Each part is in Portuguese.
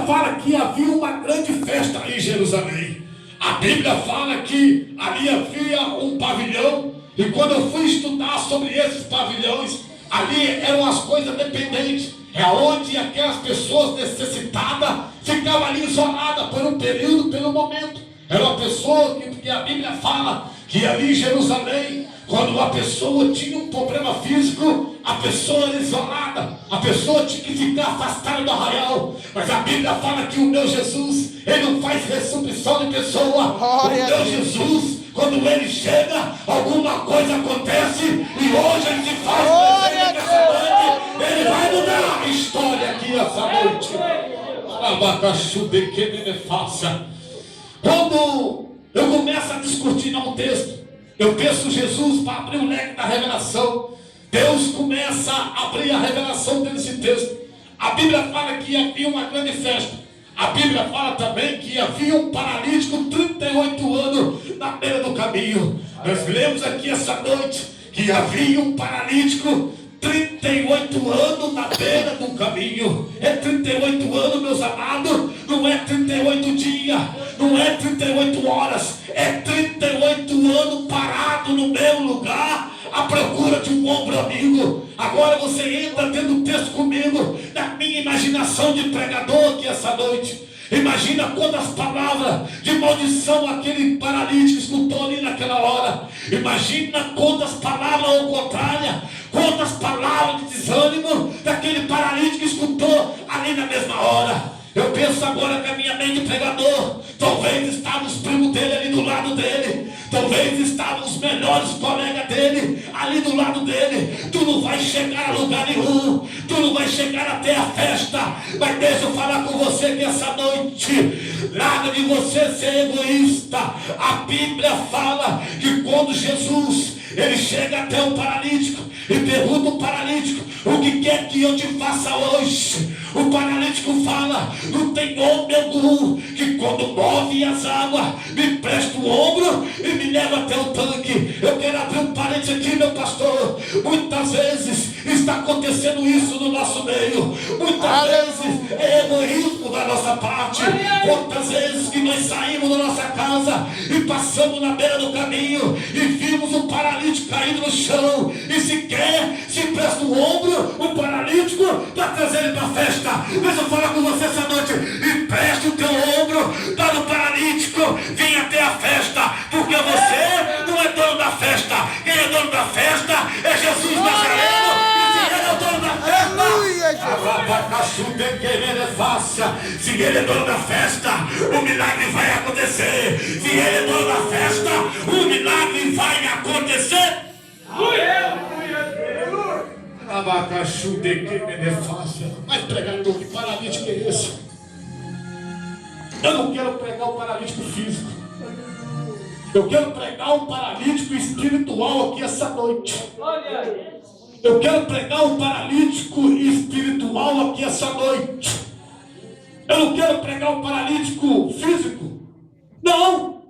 fala que havia uma grande festa em Jerusalém. A Bíblia fala que ali havia um pavilhão. E quando eu fui estudar sobre esses pavilhões, ali eram as coisas dependentes. É onde aquelas pessoas necessitadas ficavam ali isoladas por um período, pelo momento. Era uma pessoa que a Bíblia fala que ali em Jerusalém, quando uma pessoa tinha um problema físico, a pessoa era isolada, a pessoa tinha que ficar afastada do arraial. Mas a Bíblia fala que o meu Jesus, ele não faz ressurreição de pessoa. O meu Jesus, quando ele chega, alguma coisa acontece, e hoje ele se faz presente nessa noite. Ele vai mudar a história aqui essa noite. Abacaxu de que me faça. Quando eu começo a discutir um texto, eu peço Jesus para abrir o leque da revelação. Deus começa a abrir a revelação desse texto. A Bíblia fala que havia uma grande festa. A Bíblia fala também que havia um paralítico 38 anos na beira do caminho. Nós lemos aqui essa noite que havia um paralítico 38 anos na beira do caminho. É 38 anos, meus amados. Não é 38 dias, não é 38 horas, é 38 anos parado no mesmo lugar, à procura de um ombro amigo. Agora você entra dentro do texto comigo, na minha imaginação de pregador aqui essa noite. Imagina quantas palavras de maldição aquele paralítico escutou ali naquela hora. Imagina quantas palavras ao contrário, quantas palavras de desânimo daquele paralítico escutou ali na mesma hora. Eu penso agora que a minha mente de pregador, talvez estavam os primos dele ali do lado dele, talvez estavam os melhores colegas dele ali do lado dele. Tu não vai chegar a lugar nenhum, tu não vai chegar até a festa. Mas deixa eu falar com você que essa noite, larga de você ser egoísta. A Bíblia fala que quando Jesus, ele chega até o paralítico e pergunta ao paralítico: o que quer que eu te faça hoje? O paralítico fala: não tem homem algum que quando move as águas me presta o ombro e me leva até o tanque. Eu quero abrir um parênteses aqui, meu pastor. Muitas vezes está acontecendo isso no nosso meio. Muitas vezes é egoísmo da nossa parte. Quantas vezes que nós saímos da nossa casa e passamos na beira do caminho e vimos um paralítico caído no chão, e sequer se presta o ombro, o paralítico, para trazer ele para a festa. Deixa eu falar com você essa noite: empreste o teu ombro para o paralítico vir até a festa, porque você não é dono da festa. Quem é dono da festa é Jesus Nazareno, e se ele é o dono da festa, se ele é dono da festa, o milagre vai acontecer. Se ele é dono da festa, o milagre vai acontecer. Abacaxu de que me faça. Mas pregador, que paralítico é esse? Eu não quero pregar o paralítico físico, eu quero pregar um paralítico espiritual aqui essa noite. Eu quero pregar um paralítico espiritual aqui essa noite. Eu não quero pregar um paralítico físico. Não.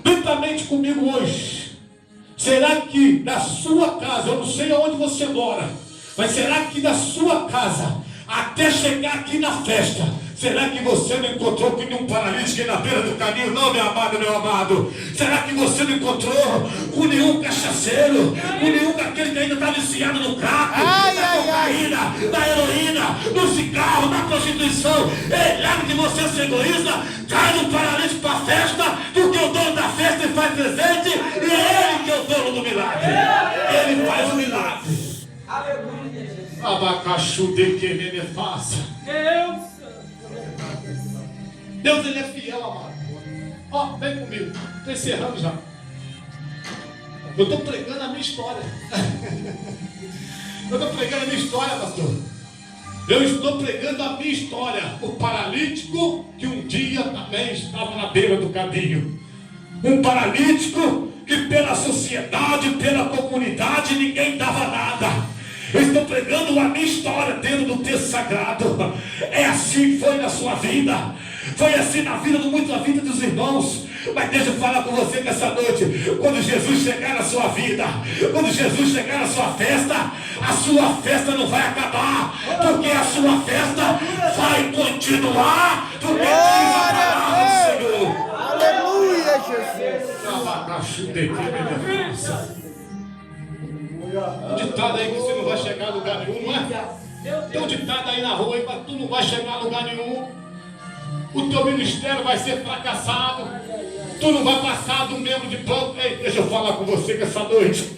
Juntamente comigo hoje. Será que na sua casa, eu não sei aonde você mora, mas será que na sua casa, até chegar aqui na festa, será que você não encontrou com nenhum paralítico aí na beira do caminho? Não, meu amado, meu amado. Será que você não encontrou com nenhum cachaceiro, com nenhum daquele que ainda está viciado no crack, na cocaína, na heroína, no cigarro, na prostituição? Ei, larga de você ser egoísta, traz um paralítico para a festa, porque o dono da festa ele faz presente, e é ele que é o dono do milagre. Ele faz o milagre. Abacaxu de que me faça. Deus, ele é fiel, amado. Ó, vem comigo. Estou encerrando já. Eu estou pregando a minha história. Eu estou pregando a minha história, pastor. Eu estou pregando a minha história. O paralítico que um dia também estava na beira do caminho. Um paralítico que pela sociedade, pela comunidade, ninguém dava nada. Eu estou pregando a minha história dentro do texto sagrado. É assim que foi na sua vida. Foi assim na vida de muita vida dos irmãos. Mas deixa eu falar com você nessa noite. Quando Jesus chegar na sua vida, quando Jesus chegar na sua festa, a sua festa não vai acabar, porque a sua festa vai continuar, porque diz a palavra do Senhor. Aleluia, Jesus. Um ditado aí que você não vai chegar a lugar nenhum, não é? Tem um ditado aí na rua aí, mas tu não vai chegar a lugar nenhum. O teu ministério vai ser fracassado. Tu não vai passar do membro de banco. Ei, deixa eu falar com você que essa noite,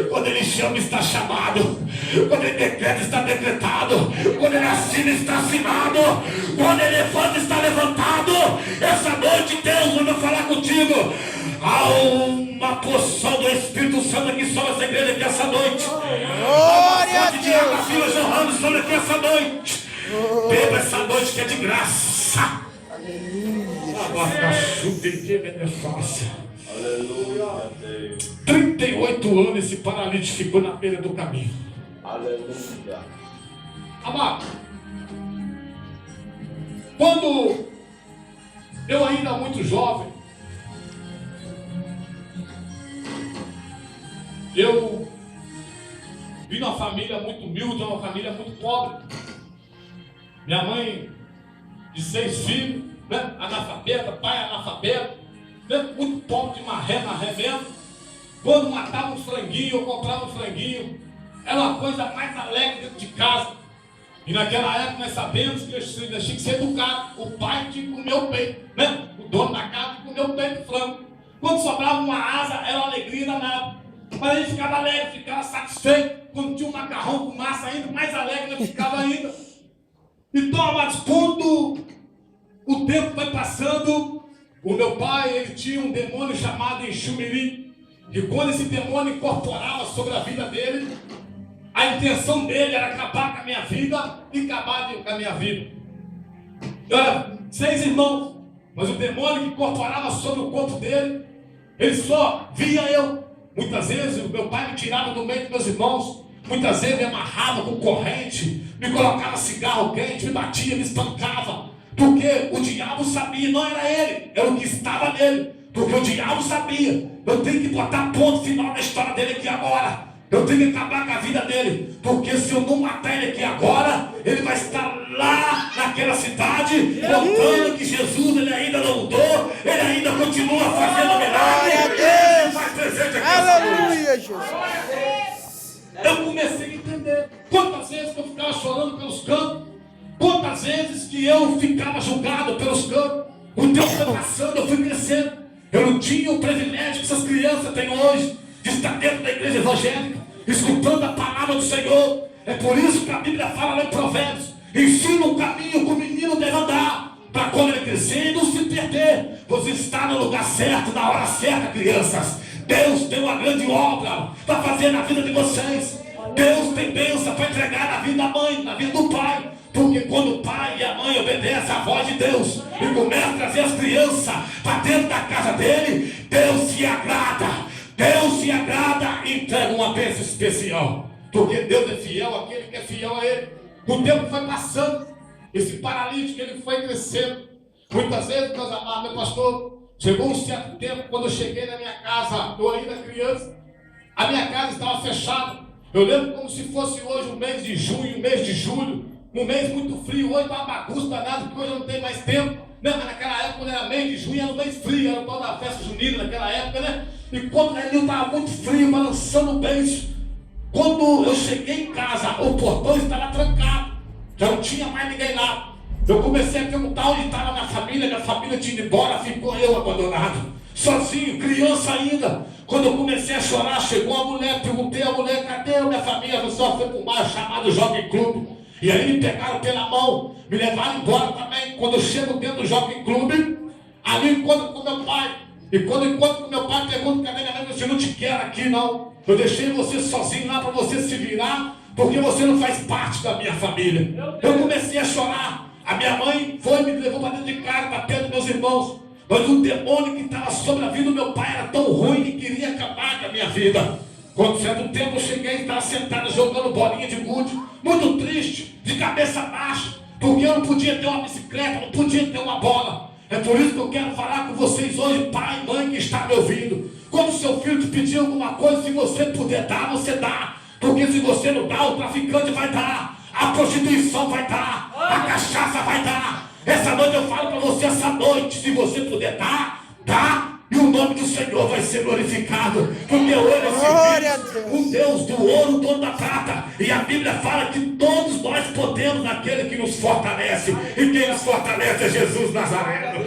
quando ele chama, está chamado. Quando ele decreta, está decretado. Quando ele assina, está assinado. Quando ele levanta, está levantado. Essa noite Deus manda falar contigo. Há uma porção do Espírito Santo aqui sobre essa igreja aqui essa noite. Glória a Deus. De água viva Deus. jorrando sobre aqui essa noite. Beba essa noite que é de graça. Aleluia. 38 anos esse paralítico ficou na beira do caminho. Aleluia. Amado, quando eu ainda muito jovem, eu vim numa família muito humilde, uma família muito pobre. Minha mãe de 6 filhos, né? Analfabeta, pai analfabeto, né? Muito pobre de marré mesmo. Quando matava um franguinho, eu comprava um franguinho. Era uma coisa mais alegre dentro de casa. E naquela época nós sabemos que eu tinha que ser educado. O pai tinha que comer o peito, né? O dono da casa tinha que comer o peito do frango. Quando sobrava uma asa, era uma alegria danada. Mas a gente ficava alegre, ficava satisfeito. Quando tinha um macarrão com massa ainda, mais alegre nós ficava ainda. Então, amados, quando o tempo foi passando, o meu pai, ele tinha um demônio chamado Enxumirim. E quando esse demônio incorporava sobre a vida dele, a intenção dele era acabar com a minha vida e acabar com a minha vida. Eu era 6 irmãos, mas o demônio que incorporava sobre o corpo dele, ele só via eu. Muitas vezes o meu pai me tirava do meio dos meus irmãos. Muitas vezes me amarrava com corrente, me colocava cigarro quente, me batia, me espancava. Porque o diabo sabia, não era ele, era o que estava nele. Porque o diabo sabia, eu tenho que botar ponto final na história dele aqui agora. Eu tenho que acabar com a vida dele. Porque se eu não matar ele aqui agora, ele vai estar lá naquela cidade, contando que Jesus ele ainda não mudou, ele ainda continua fazendo milagre. Ele faz presente aqui. Aleluia, Jesus. Eu comecei a entender quantas vezes que eu ficava chorando pelos cantos, quantas vezes que eu ficava julgado pelos cantos. O tempo foi passando, eu fui crescendo. Eu não tinha o privilégio que essas crianças têm hoje de estar dentro da igreja evangélica, escutando a palavra do Senhor. É por isso que a Bíblia fala lá em Provérbios: ensina um caminho que o menino deve andar, para quando ele crescer e não se perder. Você está no lugar certo, na hora certa, crianças. Deus tem uma grande obra para fazer na vida de vocês. Deus tem bênção para entregar na vida da mãe, na vida do pai. Porque quando o pai e a mãe obedecem à voz de Deus e começam a trazer as crianças para dentro da casa dele, Deus se agrada. Deus se agrada e entrega uma bênção especial. Porque Deus é fiel àquele que é fiel a ele. O tempo foi passando. Esse paralítico ele foi crescendo. Muitas vezes, meus amados, meu pastor, chegou um certo tempo, quando eu cheguei na minha casa, eu ainda criança, a minha casa estava fechada. Eu lembro como se fosse hoje o mês de junho, o mês de julho, um mês muito frio. Hoje está uma bagunça danada, porque hoje eu não tenho mais tempo. Né? Mas naquela época, quando era mês de junho, era um mês frio, era toda a festa junina naquela época, né? E quando ali estava muito frio, balançando o beijo. Quando eu cheguei em casa, o portão estava trancado, já não tinha mais ninguém lá. Eu comecei a perguntar onde estava minha família tinha ido embora, ficou eu abandonado, sozinho, criança ainda. Quando eu comecei a chorar, chegou a mulher, perguntei à mulher: cadê a minha família? Você só foi para um bar chamado Jockey Club. E aí me pegaram pela mão, me levaram embora também. Quando eu chego dentro do Jockey Club, ali encontro com meu pai. E quando encontro com meu pai, pergunto: cadê minha mãe? Você não te quer aqui não. Eu deixei você sozinho lá para você se virar, porque você não faz parte da minha família. Eu comecei a chorar. A minha mãe foi e me levou para dentro de casa, para perto dos meus irmãos. Mas o demônio que estava sobre a vida do meu pai era tão ruim que queria acabar com a minha vida. Quando certo tempo eu cheguei e estava sentado jogando bolinha de gude, muito triste, de cabeça baixa, porque eu não podia ter uma bicicleta, não podia ter uma bola. É por isso que eu quero falar com vocês hoje, pai e mãe que está me ouvindo. Quando seu filho te pedir alguma coisa, se você puder dar, você dá. Porque se você não dá, o traficante vai dar, a prostituição vai dar, a cachaça vai dar. Essa noite eu falo para você, essa noite, se você puder dar, dá. E o nome do Senhor vai ser glorificado. Porque hoje o Deus do ouro, dono da prata. E a Bíblia fala que todos nós podemos naquele que nos fortalece. E quem nos fortalece é Jesus Nazareno.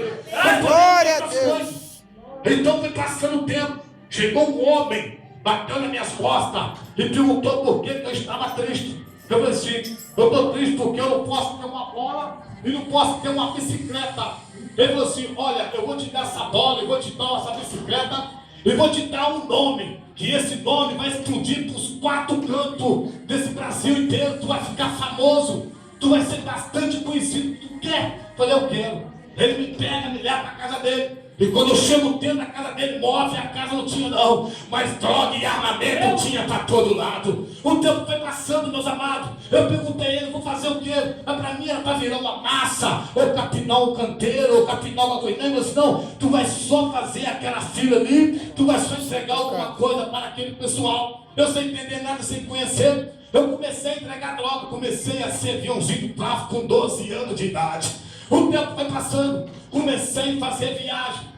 Glória a Deus. Então foi passando o tempo. Chegou um homem, bateu nas minhas costas e perguntou por que eu estava triste. Eu falei assim, eu estou triste porque eu não posso ter uma bola e não posso ter uma bicicleta. Ele falou assim, olha, eu vou te dar essa bola, eu vou te dar essa bicicleta e vou te dar um nome, que esse nome vai explodir para os 4 cantos desse Brasil inteiro, tu vai ficar famoso, tu vai ser bastante conhecido, tu quer? Eu falei, eu quero. Ele me pega, me leva para a casa dele. E quando eu chego dentro da casa dele, move, a casa não tinha não, mas droga e armamento tinha para todo lado. O tempo foi passando, meus amados. Eu perguntei a ele, vou fazer o quê? Mas para mim era para virar uma massa, ou capinar um canteiro, ou capinar uma coisa. Ele disse, não, tu vai só fazer aquela fila ali, tu vai só entregar alguma coisa para aquele pessoal. Eu sem entender nada, sem conhecer. Eu comecei a entregar droga, comecei a ser aviãozinho do tráfico com 12 anos de idade. O tempo foi passando, comecei a fazer viagem.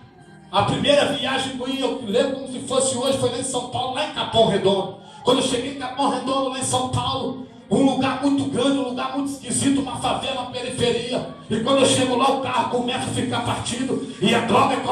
A primeira viagem que eu lembro como se fosse hoje, foi lá em São Paulo, lá em Capão Redondo. Quando eu cheguei em Capão Redondo, lá em São Paulo, um lugar muito grande, um lugar muito esquisito, uma favela, uma periferia. E quando eu chego lá, o carro começa a ficar partido e a droga